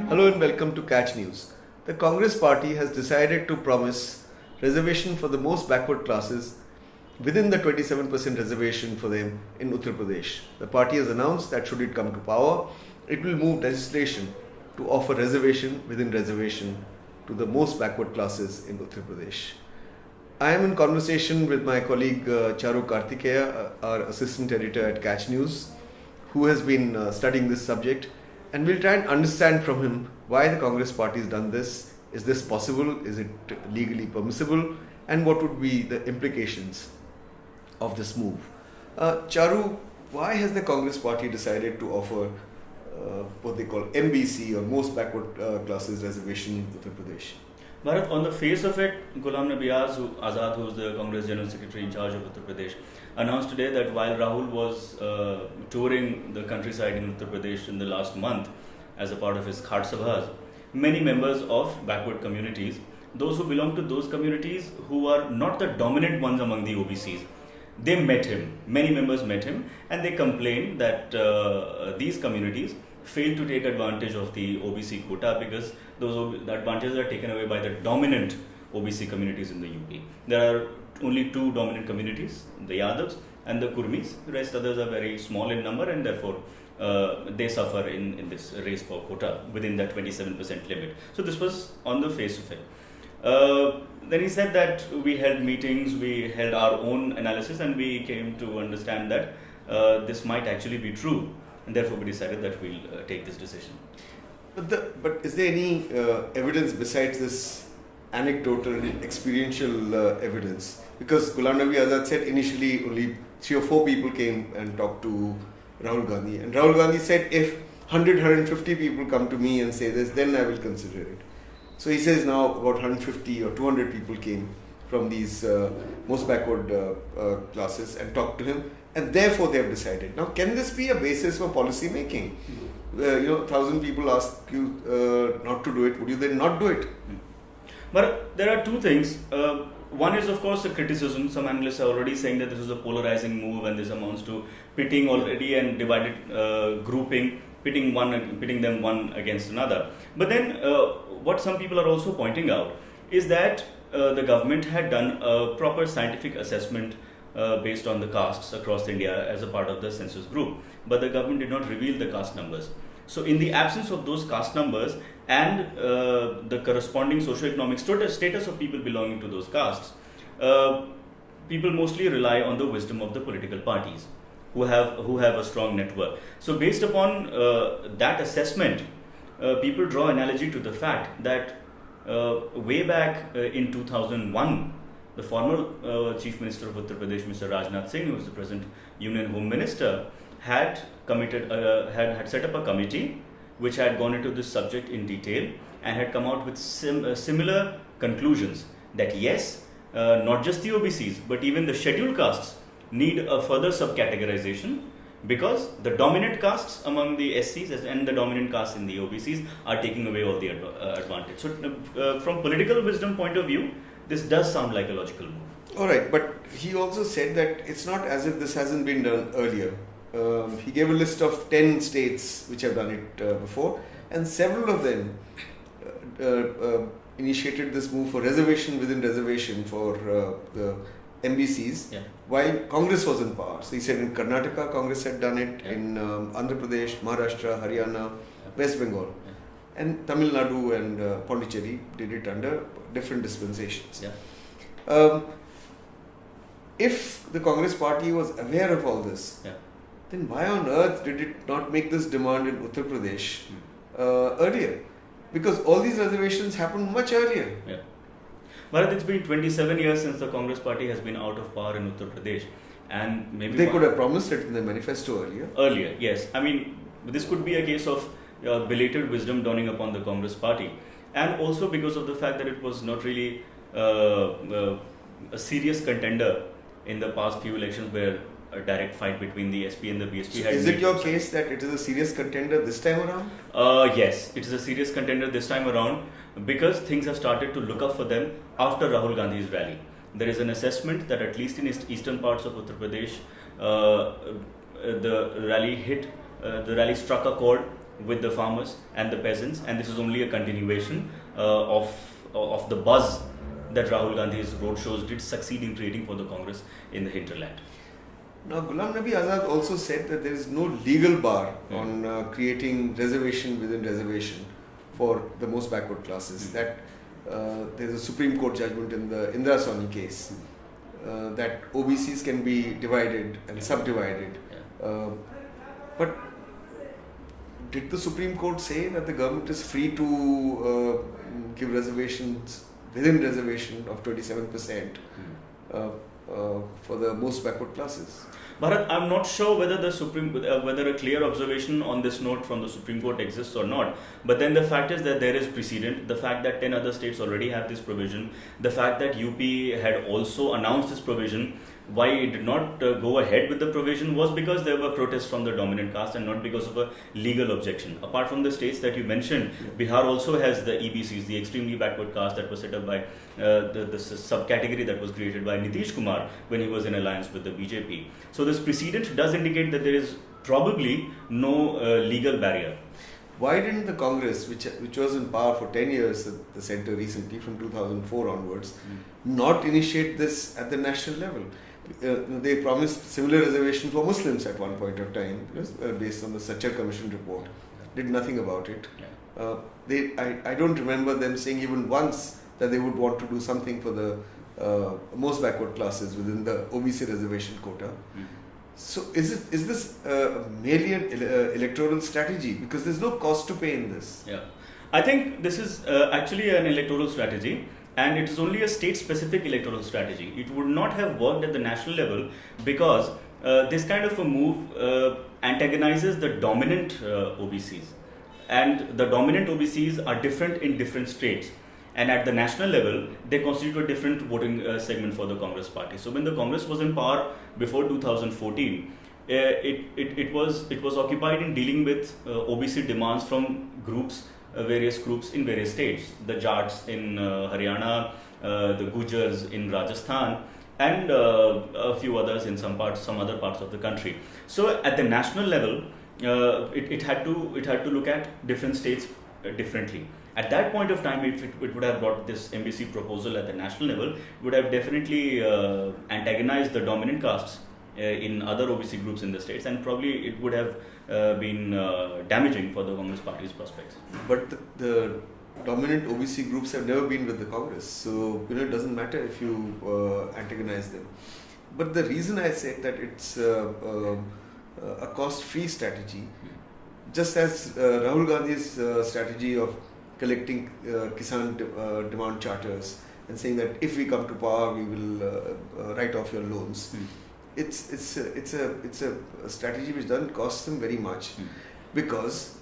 Hello and welcome to Catch News. The Congress party has decided to promise reservation for the most backward classes within the 27% reservation for them in Uttar Pradesh. The party has announced that should it come to power, it will move legislation to offer reservation within reservation to the most backward classes in Uttar Pradesh. I am in conversation with my colleague Charu Kartikeya, our assistant editor at Catch News, who has been studying this subject, and we'll try and understand from him why the Congress party has done this. Is this possible? Is it legally permissible? And what would be the implications of this move? Charu, why has the Congress party decided to offer what they call MBC or most backward classes reservation in Uttar Pradesh? Bharat, on the face of it, Ghulam Nabi Azad, who is the Congress General Secretary in charge of Uttar Pradesh, announced today that while Rahul was touring the countryside in Uttar Pradesh in the last month as a part of his Khat Sabhas, many members of backward communities, those who belong to those communities who are not the dominant ones among the OBCs, they met him. Many members met him and they complained that these communities failed to take advantage of the OBC quota because those advantages are taken away by the dominant OBC communities in the UP. There are only two dominant communities, the Yadavs and the Kurmis. The rest others are very small in number and therefore they suffer in this race for quota within that 27% limit. So this was on the face of it. Then he said that we held meetings, we held our own analysis and we came to understand that this might actually be true. And therefore, we decided that we'll take this decision. But is there any evidence besides this anecdotal and experiential evidence? Because Ghulam Nabi Azad said initially only 3 or 4 people came and talked to Rahul Gandhi. And Rahul Gandhi said, if 100, 150 people come to me and say this, then I will consider it. So he says now about 150 or 200 people came from these most backward classes and talked to him. And therefore they have decided. Now, can this be a basis for policy making? 1,000 people ask you not to do it. Would you then not do it? But there are two things. One is, of course, a criticism. Some analysts are already saying that this is a polarizing move and this amounts to pitting already and divided grouping, pitting them one against another. But then what some people are also pointing out is that the government had done a proper scientific assessment based on the castes across India as a part of the census group. But the government did not reveal the caste numbers. So in the absence of those caste numbers and the corresponding socio-economic status of people belonging to those castes, people mostly rely on the wisdom of the political parties who have a strong network. So based upon that assessment, people draw analogy to the fact that way back in 2001, the former Chief Minister of Uttar Pradesh, Mr. Rajnath Singh, who was the present Union Home Minister, had set up a committee which had gone into this subject in detail and had come out with similar conclusions that yes, not just the OBCs but even the scheduled castes need a further subcategorization because the dominant castes among the SCs and the dominant castes in the OBCs are taking away all the advantage. So from political wisdom point of view, this does sound like a logical move. Alright, but he also said that it's not as if this hasn't been done earlier. He gave a list of 10 states which have done it before, and several of them initiated this move for reservation within reservation for the MBCs while Congress was in power. So he said in Karnataka, Congress had done it, in Andhra Pradesh, Maharashtra, Haryana, West Bengal. And Tamil Nadu and Pondicherry did it under different dispensations. If the Congress party was aware of all this, then why on earth did it not make this demand in Uttar Pradesh earlier? Because all these reservations happened much earlier. Bharat, it's been 27 years since the Congress party has been out of power in Uttar Pradesh. And maybe they could have promised it in the manifesto earlier. Earlier, yes. I mean, this could be a case of belated wisdom dawning upon the Congress party, and also because of the fact that it was not really a serious contender in the past few elections where a direct fight between the SP and the BSP had. Is it your case that it is a serious contender this time around? Yes, it is a serious contender this time around because things have started to look up for them after Rahul Gandhi's rally. There is an assessment that at least in eastern parts of Uttar Pradesh, the rally struck a chord with the farmers and the peasants, and this is only a continuation of the buzz that Rahul Gandhi's roadshows did succeed in creating for the Congress in the hinterland. Now, Ghulam Nabi Azad also said that there is no legal bar on creating reservation within reservation for the most backward classes. That there is a Supreme Court judgment in the Indira Sawhney case that OBCs can be divided and subdivided. But did the Supreme Court say that the government is free to give reservations within reservation of 27% for the most backward classes? Bharat, I'm not sure whether whether a clear observation on this note from the Supreme Court exists or not. But then the fact is that there is precedent. The fact that 10 other states already have this provision. The fact that UP had also announced this provision. Why it did not go ahead with the provision was because there were protests from the dominant caste and not because of a legal objection. Apart from the states that you mentioned, Bihar also has the EBCs, the extremely backward caste that was set up by the subcategory that was created by Nitish Kumar when he was in alliance with the BJP. So this precedent does indicate that there is probably no legal barrier. Why didn't the Congress, which was in power for 10 years at the centre recently, from 2004 onwards, not initiate this at the national level? They promised similar reservation for Muslims at one point of time, based on the Sachar Commission report. Did nothing about it. I don't remember them saying even once that they would want to do something for the most backward classes within the OBC reservation quota. So is this merely an electoral strategy? Because there's no cost to pay in this. Yeah, I think this is actually an electoral strategy. And it is only a state-specific electoral strategy. It would not have worked at the national level because this kind of a move antagonizes the dominant OBCs. And the dominant OBCs are different in different states. And at the national level, they constitute a different voting segment for the Congress party. So when the Congress was in power before 2014, it was occupied in dealing with OBC demands from various groups in various states, the Jats in Haryana, the Gujars in Rajasthan, and a few others in some other parts of the country. So at the national level, it had to look at different states differently. At that point of time, if it would have brought this MBC proposal at the national level, it would have definitely antagonized the dominant castes in other OBC groups in the states, and probably it would have been damaging for the Congress party's prospects. But the dominant OBC groups have never been with the Congress, so it doesn't matter if you antagonize them. But the reason I said that it's a cost-free strategy, just as Rahul Gandhi's strategy of collecting Kisan demand charters and saying that if we come to power, we will write off your loans. It's a strategy which doesn't cost him very much, because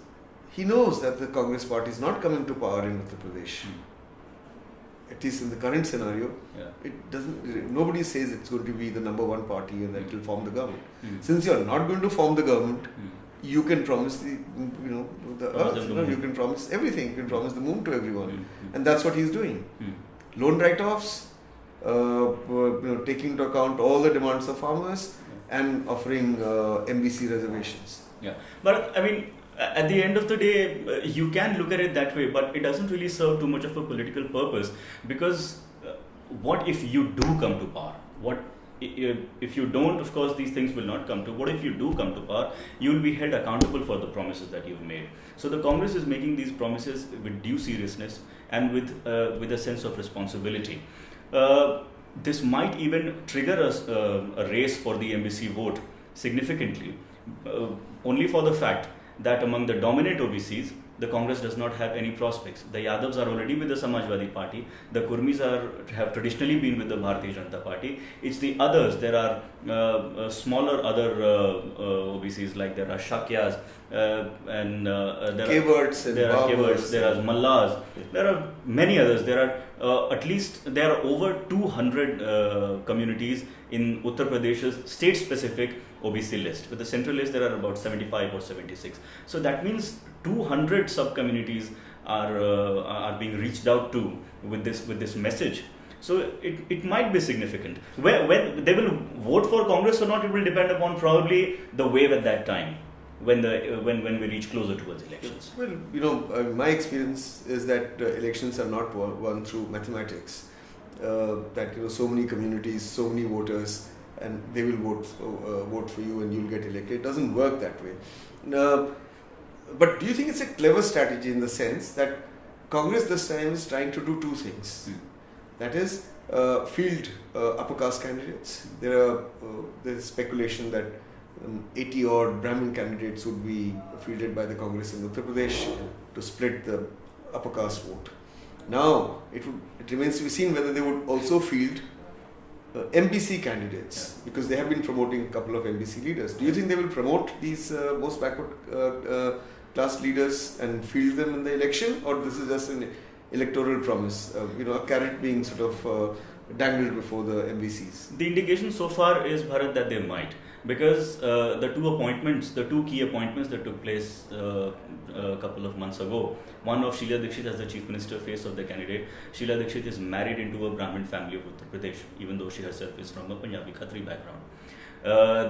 he knows that the Congress party is not coming to power in Uttar Pradesh. At least in the current scenario, it doesn't. Nobody says it's going to be the number one party and that it will form the government. Since you are not going to form the government, you can promise the earth. You can promise everything. You can promise the moon to everyone, and that's what he's doing. Loan write-offs. Taking into account all the demands of farmers and offering MBC reservations. Yeah, but I mean, at the end of the day, you can look at it that way, but it doesn't really serve too much of a political purpose, because what if you do come to power? What if you don't? Of course, these things will not come to. What if you do come to power? You will be held accountable for the promises that you've made. So the Congress is making these promises with due seriousness and with a sense of responsibility. This might even trigger a race for the MBC vote significantly, only for the fact that among the dominant OBCs, the Congress does not have any prospects. The Yadavs are already with the Samajwadi Party. The Kurmis have traditionally been with the Bharatiya Janata Party. It's the others. There are smaller other OBCs, like there are Shakyas and there are Kevards, there are Mallas. There are many others. There are over 200 communities in Uttar Pradesh's state-specific OBC list. With the central list, there are about 75 or 76. So that means 200 sub-communities are being reached out to with this message. So it might be significant. When they will vote for Congress or not, it will depend upon probably the wave at that time. when we reach closer towards elections? Well, my experience is that elections are not won through mathematics. That so many communities, so many voters, and they will vote for you, and you'll get elected. It doesn't work that way. But do you think it's a clever strategy in the sense that Congress this time is trying to do two things? That is, field upper caste candidates. There's speculation that 80 odd Brahmin candidates would be fielded by the Congress in Uttar Pradesh to split the upper caste vote. Now it remains to be seen whether they would also field MBC candidates, because they have been promoting a couple of MBC leaders. Do you think they will promote these most backward class leaders and field them in the election, or this is just an electoral promise, a carrot being sort of dangled before the MBCs? The indication so far is, Bharat, that they might, because the two key appointments that took place a couple of months ago, one of Sheila Dikshit as the Chief Minister face of the candidate. Sheila Dikshit is married into a Brahmin family of Uttar Pradesh, even though she herself is from a Punjabi Khatri background.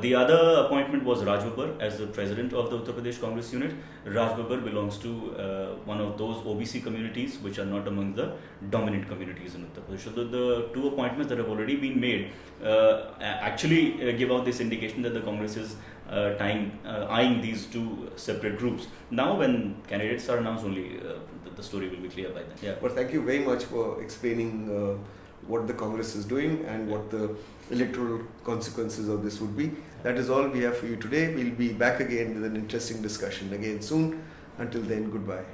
The other appointment was Raj Babbar as the president of the Uttar Pradesh Congress unit. Raj Babbar belongs to one of those OBC communities which are not among the dominant communities in Uttar Pradesh. So the two appointments that have already been made actually give out this indication that the Congress is eyeing these two separate groups. Now when candidates are announced, only the story will be clear by then. Yeah. But thank you very much for explaining what the Congress is doing and what the electoral consequences of this would be. That is all we have for you today. We'll be back again with an interesting discussion again soon. Until then, goodbye.